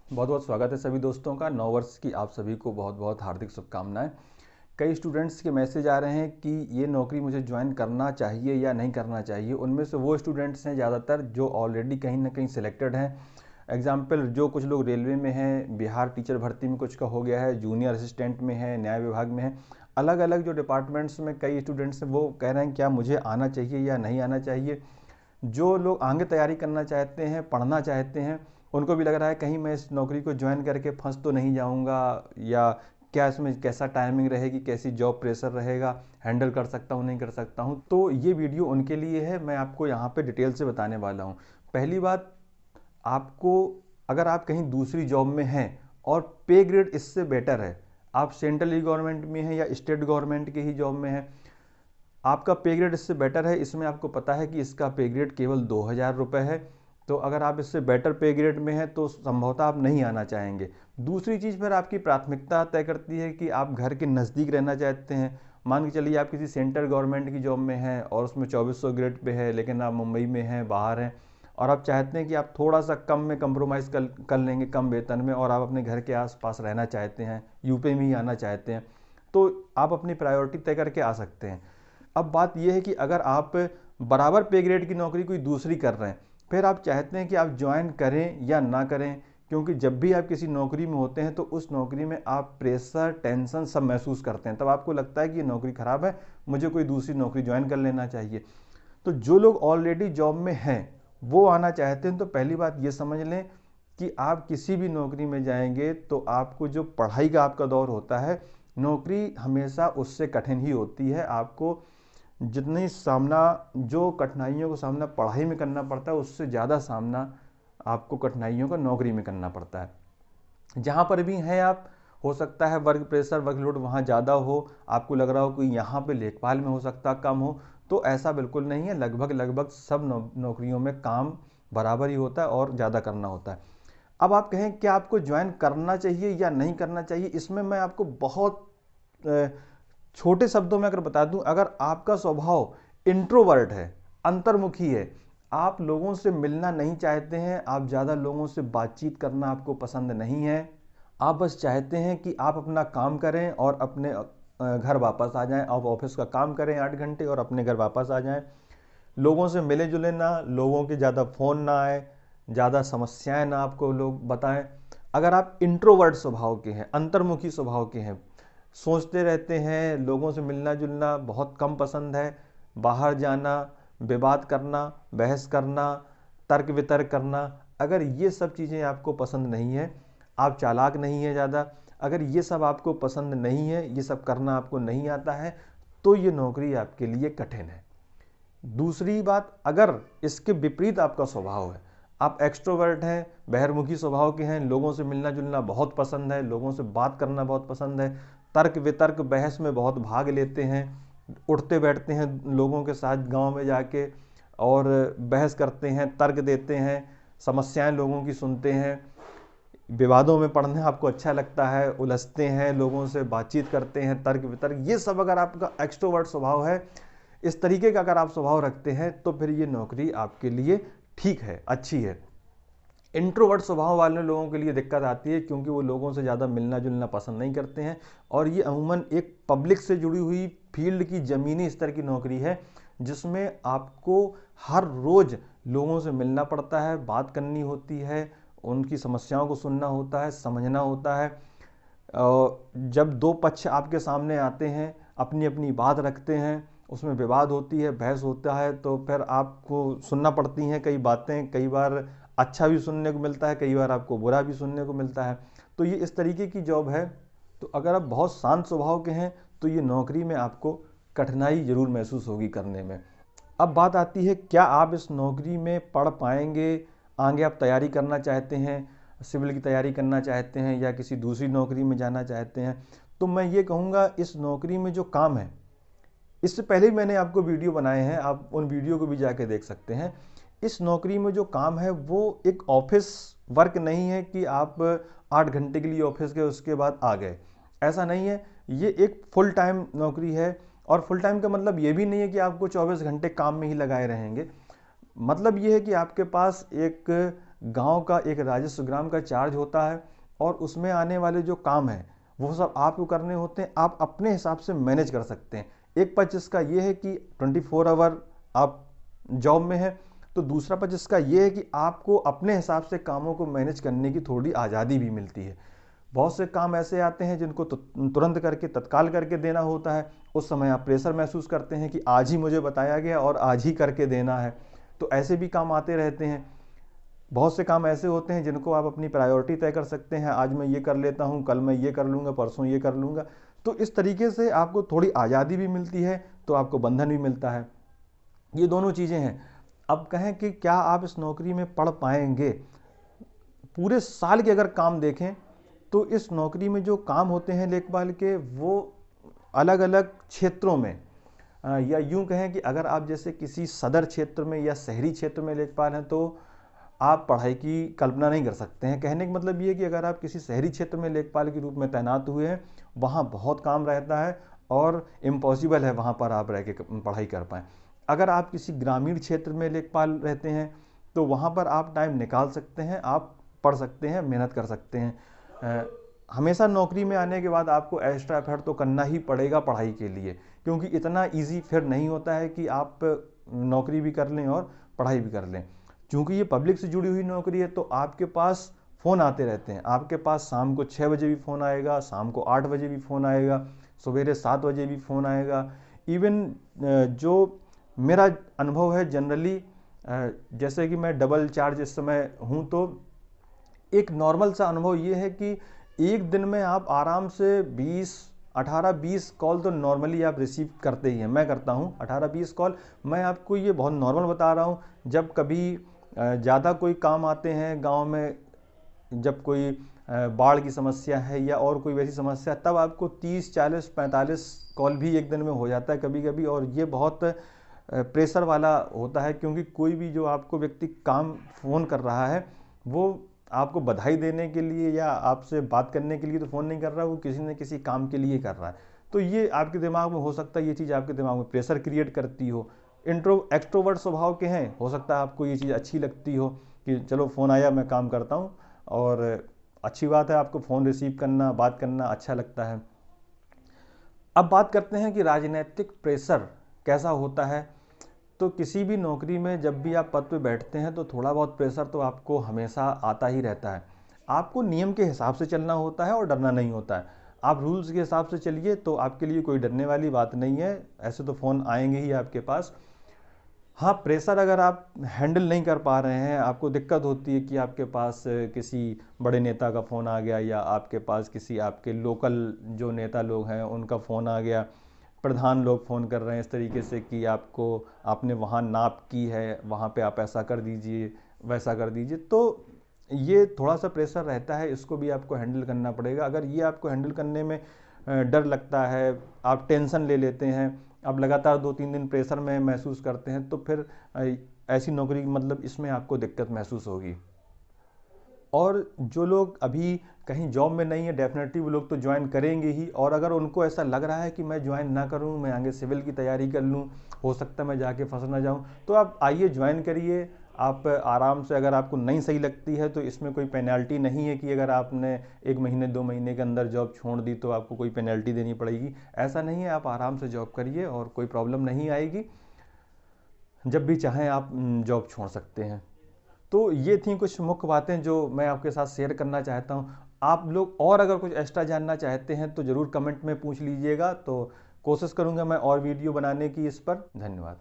बहुत बहुत स्वागत है सभी दोस्तों का। नव वर्ष की आप सभी को बहुत बहुत हार्दिक शुभकामनाएं। कई स्टूडेंट्स के मैसेज आ रहे हैं कि ये नौकरी मुझे ज्वाइन करना चाहिए या नहीं करना चाहिए। उनमें से वो स्टूडेंट्स हैं ज़्यादातर जो ऑलरेडी कहीं ना कहीं सिलेक्टेड हैं। एग्जाम्पल, जो कुछ लोग रेलवे में हैं, बिहार टीचर भर्ती में कुछ का हो गया है, जूनियर असिस्टेंट में है, न्याय विभाग में है, अलग अलग जो डिपार्टमेंट्स में कई स्टूडेंट्स हैं वो कह रहे हैं क्या मुझे आना चाहिए या नहीं आना चाहिए। जो लोग आगे तैयारी करना चाहते हैं, पढ़ना चाहते हैं, उनको भी लग रहा है कहीं मैं इस नौकरी को ज्वाइन करके फंस तो नहीं जाऊंगा, या क्या इसमें कैसा टाइमिंग रहेगी, कैसी जॉब प्रेशर रहेगा, हैंडल कर सकता हूँ नहीं कर सकता हूँ। तो ये वीडियो उनके लिए है, मैं आपको यहाँ पे डिटेल से बताने वाला हूँ। पहली बात, आपको अगर आप कहीं दूसरी जॉब में हैं और पे ग्रेड इससे बेटर है, आप सेंट्रल गवर्नमेंट में हैं या स्टेट गवर्नमेंट की ही जॉब में हैं, आपका पे ग्रेड इससे बेटर है, इसमें आपको पता है कि इसका पे ग्रेड केवल 2,000 रुपये है, तो अगर आप इससे बेटर पे ग्रेड में हैं तो संभवतः आप नहीं आना चाहेंगे। दूसरी चीज़, फिर आपकी प्राथमिकता तय करती है कि आप घर के नज़दीक रहना चाहते हैं। मान के चलिए आप किसी सेंट्रल गवर्नमेंट की जॉब में हैं और उसमें 2400 ग्रेड पे है, लेकिन आप मुंबई में हैं, बाहर हैं, और आप चाहते हैं कि आप थोड़ा सा कम में कंप्रोमाइज़ कर लेंगे, कम वेतन में, और आप अपने घर के आसपास रहना चाहते हैं, यूपी में ही आना चाहते हैं, तो आप अपनी प्रायोरिटी तय करके आ सकते हैं। अब बात यह है कि अगर आप बराबर पे ग्रेड की नौकरी कोई दूसरी कर रहे हैं, फिर आप चाहते हैं कि आप ज्वाइन करें या ना करें, क्योंकि जब भी आप किसी नौकरी में होते हैं तो उस नौकरी में आप प्रेशर, टेंशन सब महसूस करते हैं, तब आपको लगता है कि ये नौकरी ख़राब है, मुझे कोई दूसरी नौकरी ज्वाइन कर लेना चाहिए। तो जो लोग ऑलरेडी जॉब में हैं वो आना चाहते हैं, तो पहली बात ये समझ लें कि आप किसी भी नौकरी में जाएंगे तो आपको जो पढ़ाई का आपका दौर होता है, नौकरी हमेशा उससे कठिन ही होती है। आपको जितनी सामना, जो कठिनाइयों का सामना पढ़ाई में करना पड़ता है, उससे ज़्यादा सामना आपको कठिनाइयों का नौकरी में करना पड़ता है। जहाँ पर भी हैं आप, हो सकता है वर्क प्रेशर, वर्कलोड वहाँ ज़्यादा हो, आपको लग रहा हो कि यहाँ पे लेखपाल में हो सकता कम हो, तो ऐसा बिल्कुल नहीं है। लगभग लगभग सब नौकरियों में काम बराबर ही होता है और ज़्यादा करना होता है। अब आप कहें क्या आपको ज्वाइन करना चाहिए या नहीं करना चाहिए, इसमें मैं आपको बहुत छोटे शब्दों में अगर बता दूं, अगर आपका स्वभाव इंट्रोवर्ट है, अंतर्मुखी है, आप लोगों से मिलना नहीं चाहते हैं, आप ज़्यादा लोगों से बातचीत करना आपको पसंद नहीं है, आप बस चाहते हैं कि आप अपना काम करें और अपने घर वापस आ जाएं, आप ऑफिस का काम करें 8 घंटे और अपने घर वापस आ जाएं, लोगों से मिले जुले ना, लोगों के ज़्यादा फ़ोन ना आए, ज़्यादा समस्याएं ना आपको लोग बताएं, अगर आप इंट्रोवर्ट स्वभाव के हैं, अंतर्मुखी स्वभाव के हैं, सोचते रहते हैं, लोगों से मिलना जुलना बहुत कम पसंद है, बाहर जाना, विवाद करना, बहस करना, तर्क वितर्क करना, अगर ये सब चीज़ें आपको पसंद नहीं है, आप चालाक नहीं है ज़्यादा, अगर ये सब आपको पसंद नहीं है, ये सब करना आपको नहीं आता है, तो ये नौकरी आपके लिए कठिन है। दूसरी बात, अगर इसके विपरीत आपका स्वभाव है, आप एक्सट्रोवर्ट हैं, बहिर्मुखी स्वभाव के हैं, लोगों से मिलना जुलना बहुत पसंद है, लोगों से बात करना बहुत पसंद है, तर्क वितर्क बहस में बहुत भाग लेते हैं, उठते बैठते हैं लोगों के साथ गांव में जाके और बहस करते हैं, तर्क देते हैं, समस्याएं लोगों की सुनते हैं, विवादों में पढ़ना आपको अच्छा लगता है, उलझते हैं, लोगों से बातचीत करते हैं, तर्क वितर्क, ये सब अगर आपका एक्सट्रोवर्ट स्वभाव है, इस तरीके का अगर आप स्वभाव रखते हैं, तो फिर ये नौकरी आपके लिए ठीक है, अच्छी है। इंट्रोवर्ट स्वभाव वाले लोगों के लिए दिक्कत आती है, क्योंकि वो लोगों से ज़्यादा मिलना जुलना पसंद नहीं करते हैं, और ये अमूमन एक पब्लिक से जुड़ी हुई फील्ड की ज़मीनी स्तर की नौकरी है, जिसमें आपको हर रोज़ लोगों से मिलना पड़ता है, बात करनी होती है, उनकी समस्याओं को सुनना होता है, समझना होता है। जब दो पक्ष आपके सामने आते हैं, अपनी अपनी बात रखते हैं, उसमें विवाद होती है, बहस होता है, तो फिर आपको सुनना पड़ती हैं कई बातें, कई बार अच्छा भी सुनने को मिलता है, कई बार आपको बुरा भी सुनने को मिलता है। तो ये इस तरीके की जॉब है। तो अगर आप बहुत शांत स्वभाव के हैं तो ये नौकरी में आपको कठिनाई ज़रूर महसूस होगी करने में। अब बात आती है, क्या आप इस नौकरी में पढ़ पाएंगे, आगे आप तैयारी करना चाहते हैं, सिविल की तैयारी करना चाहते हैं या किसी दूसरी नौकरी में जाना चाहते हैं। तो मैं ये कहूँगा, इस नौकरी में जो काम है, इससे पहले ही मैंने आपको वीडियो बनाए हैं, आप उन वीडियो को भी जाके देख सकते हैं। इस नौकरी में जो काम है वो एक ऑफिस वर्क नहीं है कि आप 8 घंटे के लिए ऑफिस गए उसके बाद आ गए, ऐसा नहीं है। ये एक फुल टाइम नौकरी है, और फुल टाइम का मतलब ये भी नहीं है कि आपको 24 घंटे काम में ही लगाए रहेंगे। मतलब ये है कि आपके पास एक गांव का एक राजस्व ग्राम का चार्ज होता है और उसमें आने वाले जो काम है वो सब आपको करने होते हैं। आप अपने हिसाब से मैनेज कर सकते हैं। एक पक्ष इसका ये है कि 24 आवर आप जॉब में है, तो दूसरा पक्ष इसका ये है कि आपको अपने हिसाब से कामों को मैनेज करने की थोड़ी आज़ादी भी मिलती है। बहुत से काम ऐसे आते हैं जिनको तुरंत करके तत्काल करके देना होता है। उस समय आप प्रेशर महसूस करते हैं कि आज ही मुझे बताया गया और आज ही करके देना है। तो ऐसे भी काम आते रहते हैं। बहुत से काम ऐसे होते हैं जिनको आप अपनी प्रायोरिटी तय कर सकते हैं, आज मैं ये कर लेता हूँ, कल मैं ये कर लूँगा, परसों ये कर लूँगा। तो इस तरीके से आपको थोड़ी आज़ादी भी मिलती है, तो आपको बंधन भी मिलता है। ये दोनों चीज़ें हैं। अब कहें कि क्या आप इस नौकरी में पढ़ पाएंगे? पूरे साल के अगर काम देखें तो इस नौकरी में जो काम होते हैं लेखपाल के, वो अलग अलग क्षेत्रों में, या यूं कहें कि अगर आप जैसे किसी सदर क्षेत्र में या शहरी क्षेत्र में लेखपाल हैं तो आप पढ़ाई की कल्पना नहीं कर सकते हैं। कहने का मतलब ये है कि अगर आप किसी शहरी क्षेत्र में लेखपाल के रूप में तैनात हुए हैं, वहाँ बहुत काम रहता है और इम्पॉसिबल है वहाँ पर आप रह के पढ़ाई कर पाएँ। अगर आप किसी ग्रामीण क्षेत्र में लेखपाल रहते हैं तो वहाँ पर आप टाइम निकाल सकते हैं, आप पढ़ सकते हैं, मेहनत कर सकते हैं। हमेशा नौकरी में आने के बाद आपको एक्स्ट्रा एफर्ट तो करना ही पड़ेगा पढ़ाई के लिए, क्योंकि इतना इजी फिर नहीं होता है कि आप नौकरी भी कर लें और पढ़ाई भी कर लें। क्योंकि ये पब्लिक से जुड़ी हुई नौकरी है तो आपके पास फ़ोन आते रहते हैं। आपके पास शाम को 6 बजे भी फ़ोन आएगा, शाम को 8 बजे भी फ़ोन आएगा, सवेरे 7 बजे भी फ़ोन आएगा। इवन जो मेरा अनुभव है जनरली, जैसे कि मैं डबल चार्ज इस समय हूँ, तो एक नॉर्मल सा अनुभव ये है कि एक दिन में आप आराम से 18-20 कॉल तो नॉर्मली आप रिसीव करते ही हैं। मैं करता हूँ 18-20 कॉल। मैं आपको ये बहुत नॉर्मल बता रहा हूँ। जब कभी ज़्यादा कोई काम आते हैं गांव में, जब कोई बाढ़ की समस्या है या और कोई वैसी समस्या, तब आपको 30, 40, 45 कॉल भी एक दिन में हो जाता है कभी कभी। और ये बहुत प्रेशर वाला होता है, क्योंकि कोई भी जो आपको व्यक्ति काम फ़ोन कर रहा है वो आपको बधाई देने के लिए या आपसे बात करने के लिए तो फ़ोन नहीं कर रहा, वो किसी न किसी काम के लिए कर रहा है। तो ये आपके दिमाग में हो सकता है, ये चीज़ आपके दिमाग में प्रेशर क्रिएट करती हो। एक्सट्रोवर्ट स्वभाव के हैं, हो सकता है आपको ये चीज़ अच्छी लगती हो कि चलो फ़ोन आया मैं काम करता हूँ, और अच्छी बात है, आपको फ़ोन रिसीव करना, बात करना अच्छा लगता है। अब बात करते हैं कि राजनीतिक प्रेशर कैसा होता है। तो किसी भी नौकरी में जब भी आप पद पे बैठते हैं तो थोड़ा बहुत प्रेशर तो आपको हमेशा आता ही रहता है। आपको नियम के हिसाब से चलना होता है और डरना नहीं होता है। आप रूल्स के हिसाब से चलिए तो आपके लिए कोई डरने वाली बात नहीं है। ऐसे तो फ़ोन आएंगे ही आपके पास। हाँ, प्रेशर अगर आप हैंडल नहीं कर पा रहे हैं, आपको दिक्कत होती है कि आपके पास किसी बड़े नेता का फ़ोन आ गया, या आपके पास किसी आपके लोकल जो नेता लोग हैं उनका फ़ोन आ गया, प्रधान लोग फ़ोन कर रहे हैं इस तरीके से कि आपको, आपने वहाँ नाप की है, वहाँ पे आप ऐसा कर दीजिए, वैसा कर दीजिए, तो ये थोड़ा सा प्रेशर रहता है। इसको भी आपको हैंडल करना पड़ेगा। अगर ये आपको हैंडल करने में डर लगता है, आप टेंशन ले लेते हैं, आप लगातार 2-3 दिन प्रेशर में महसूस करते हैं, तो फिर ऐसी नौकरी, मतलब इसमें आपको दिक्कत महसूस होगी। और जो लोग अभी कहीं जॉब में नहीं है, डेफिनेटली वो लोग तो ज्वाइन करेंगे ही। और अगर उनको ऐसा लग रहा है कि मैं ज्वाइन ना करूं, मैं आगे सिविल की तैयारी कर लूं, हो सकता है मैं जाके फंस ना जाऊं, तो आप आइए ज्वाइन करिए। आप आराम से, अगर आपको नहीं सही लगती है तो इसमें कोई पेनल्टी नहीं है कि अगर आपने 1 महीने 2 महीने के अंदर जॉब छोड़ दी तो आपको कोई पेनल्टी देनी पड़ेगी। ऐसा नहीं है, आप आराम से जॉब करिए और कोई प्रॉब्लम नहीं आएगी। जब भी चाहें आप जॉब छोड़ सकते हैं। तो ये थी कुछ मुख्य बातें जो मैं आपके साथ शेयर करना चाहता हूँ। आप लोग और अगर कुछ एक्स्ट्रा जानना चाहते हैं तो ज़रूर कमेंट में पूछ लीजिएगा, तो कोशिश करूँगा मैं और वीडियो बनाने की इस पर। धन्यवाद।